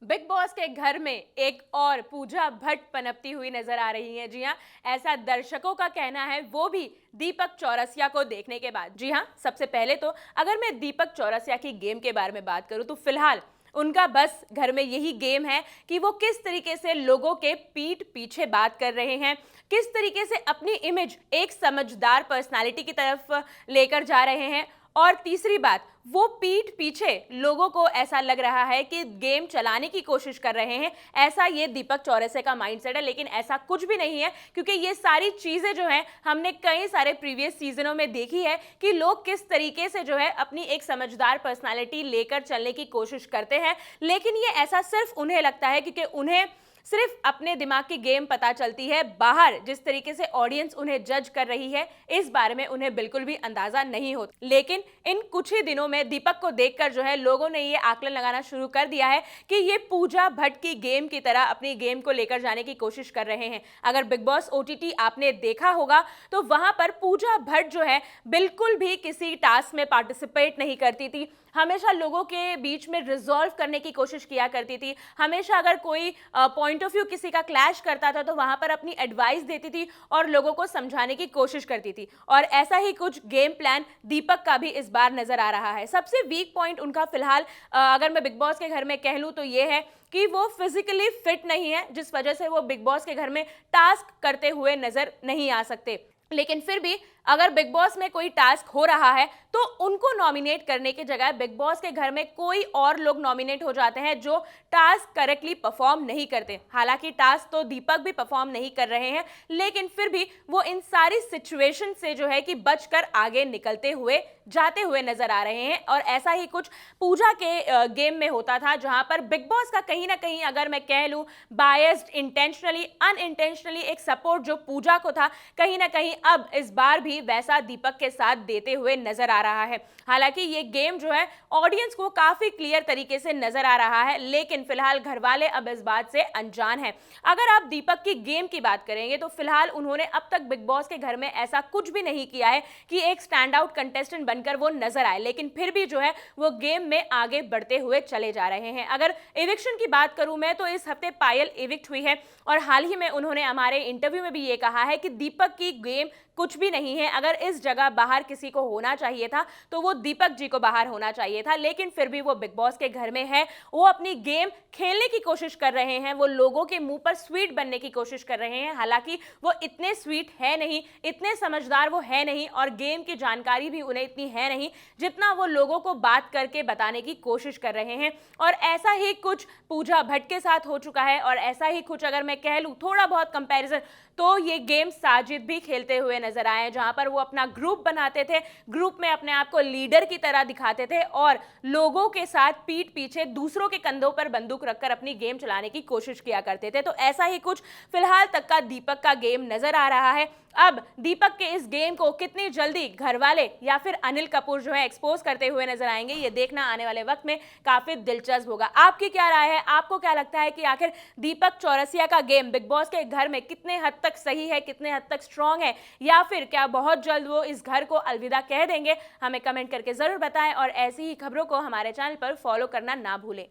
Big boss के घर में एक और पूजा भट्ट पनपती हुई नजर आ रही हैं। जी हाँ, ऐसा दर्शकों का कहना है, वो भी दीपक चौरसिया को देखने के बाद। जी हाँ, सबसे पहले तो अगर मैं दीपक चौरसिया की गेम के बारे में बात करूं तो फिलहाल उनका बस घर में यही गेम है कि वो किस तरीके से लोगों के पीठ पीछे बात कर रहे हैं, किस तरीके से अपनी इमेज एक समझदार पर्सनालिटी की तरफ लेकर जा रहे हैं। और तीसरी बात, वो पीठ पीछे लोगों को ऐसा लग रहा है कि गेम चलाने की कोशिश कर रहे हैं। ऐसा ये दीपक चौरसिया का माइंडसेट है, लेकिन ऐसा कुछ भी नहीं है, क्योंकि ये सारी चीजें जो हैं हमने कई सारे प्रीवियस सीजनों में देखी है कि लोग किस तरीके से जो है अपनी एक समझदार पर्सनालिटी लेकर चलने की कोशिश करते हैं। लेकिन ये ऐसा सिर्फ उन्हें लगता है क्योंकि उन्हें सिर्फ अपने दिमाग की गेम पता चलती है। बाहर जिस तरीके से ऑडियंस उन्हें जज कर रही है, इस बारे में उन्हें बिल्कुल भी अंदाजा नहीं होता। लेकिन इन कुछ ही दिनों में दीपक को देखकर जो है लोगों ने ये आकलन लगाना शुरू कर दिया है कि ये पूजा भट्ट की गेम की तरह अपनी गेम को लेकर जाने की कोशिश कर रहे हैं। अगर बिग बॉस ओटीटी आपने देखा होगा तो वहां पर पूजा भट्ट जो है बिल्कुल भी किसी टास्क में पार्टिसिपेट नहीं करती थी। हमेशा लोगों के बीच में रिजॉल्व करने की कोशिश किया करती थी। हमेशा अगर कोई पॉइंट ऑफ व्यू किसी का क्लैश करता था तो वहां पर अपनी एडवाइस देती थी और लोगों को समझाने की कोशिश करती थी। और ऐसा ही कुछ गेम प्लान दीपक का भी इस बार नजर आ रहा है। सबसे वीक पॉइंट उनका फिलहाल अगर मैं बिग बॉस के घर में कह लूं तो ये है कि वो फिजिकली फिट नहीं है, जिस वजह से वो बिग बॉस के घर में टास्क करते हुए नजर नहीं आ सकते। लेकिन फिर भी अगर बिग बॉस में कोई टास्क हो रहा है तो उनको नॉमिनेट करने की जगह बिग बॉस के घर में कोई और लोग नॉमिनेट हो जाते हैं जो टास्क करेक्टली परफॉर्म नहीं करते। हालांकि टास्क तो दीपक भी परफॉर्म नहीं कर रहे हैं, लेकिन फिर भी वो इन सारी सिचुएशन से जो है कि बचकर आगे निकलते हुए जाते हुए नजर आ रहे हैं। और ऐसा ही कुछ पूजा के गेम में होता था, जहां पर बिग बॉस का कहीं ना कहीं अगर मैं कह लूं बायस्ड, इंटेंशनली अनइंटेंशनली एक सपोर्ट जो पूजा को था, कहीं ना कहीं अब इस बार भी वैसा दीपक के साथ देते हुए नजर आ रहा है। हालांकि ये गेम जो है ऑडियंस को काफी क्लियर तरीके से नजर आ रहा है, लेकिन फिलहाल घरवाले अब इस बात से अनजान हैं। अगर आप दीपक की गेम की बात करेंगे तो फिलहाल उन्होंने अब तक बिग बॉस के घर में ऐसा कुछ भी नहीं किया है कि एक स्टैंड आउट कंटेस्टेंट बनकर वो नजर आए, लेकिन फिर भी जो है वो गेम में आगे बढ़ते हुए चले जा रहे हैं। अगर इविक्शन की बात करूं मैं तो इस हफ्ते पायल इविक्ट हुई है और हाल ही में उन्होंने हमारे इंटरव्यू में भी ये कहा है कि दीपक की गेम कुछ भी नहीं है। अगर इस जगह बाहर किसी को होना चाहिए था तो वो दीपक जी को बाहर होना चाहिए था, लेकिन फिर भी वो बिग बॉस के घर में है। वो अपनी गेम खेलने की कोशिश कर रहे हैं, वो लोगों के मुंह पर स्वीट बनने की कोशिश कर रहे हैं। हालांकि वो इतने स्वीट है नहीं, इतने समझदार वो है नहीं, और गेम की जानकारी भी उन्हें इतनी है नहीं जितना वो लोगों को बात करके बताने की कोशिश कर रहे हैं। और ऐसा ही कुछ पूजा भट्ट के साथ हो चुका है, और ऐसा ही कुछ अगर मैं कह लूं थोड़ा बहुत कंपैरिजन, तो ये गेम साजिद भी खेलते हुए नजर आए, जहां पर वो अपना ग्रुप बनाते थे, ग्रुप में अपने आप को लीडर की तरह दिखाते थे और लोगों के साथ पीठ पीछे दूसरों के कंधों पर बंदूक रखकर अपनी गेम चलाने की कोशिश किया करते थे। तो ऐसा ही कुछ फिलहाल तक का दीपक का गेम नजर आ रहा है। अब दीपक के इस गेम को कितनी जल्दी घरवाले या फिर अनिल कपूर जो है एक्सपोज करते हुए नजर आएंगे, ये देखना आने वाले वक्त में काफी दिलचस्प होगा। आपकी क्या राय है? आपको क्या लगता है कि आखिर दीपक चौरसिया का गेम बिग बॉस के घर में कितने हद तक सही है, कितने हद तक स्ट्रांग है, या फिर क्या बहुत जल्द वो इस घर को अलविदा कह देंगे? हमें कमेंट करके जरूर बताएं और ऐसी ही खबरों को हमारे चैनल पर फॉलो करना ना भूलें।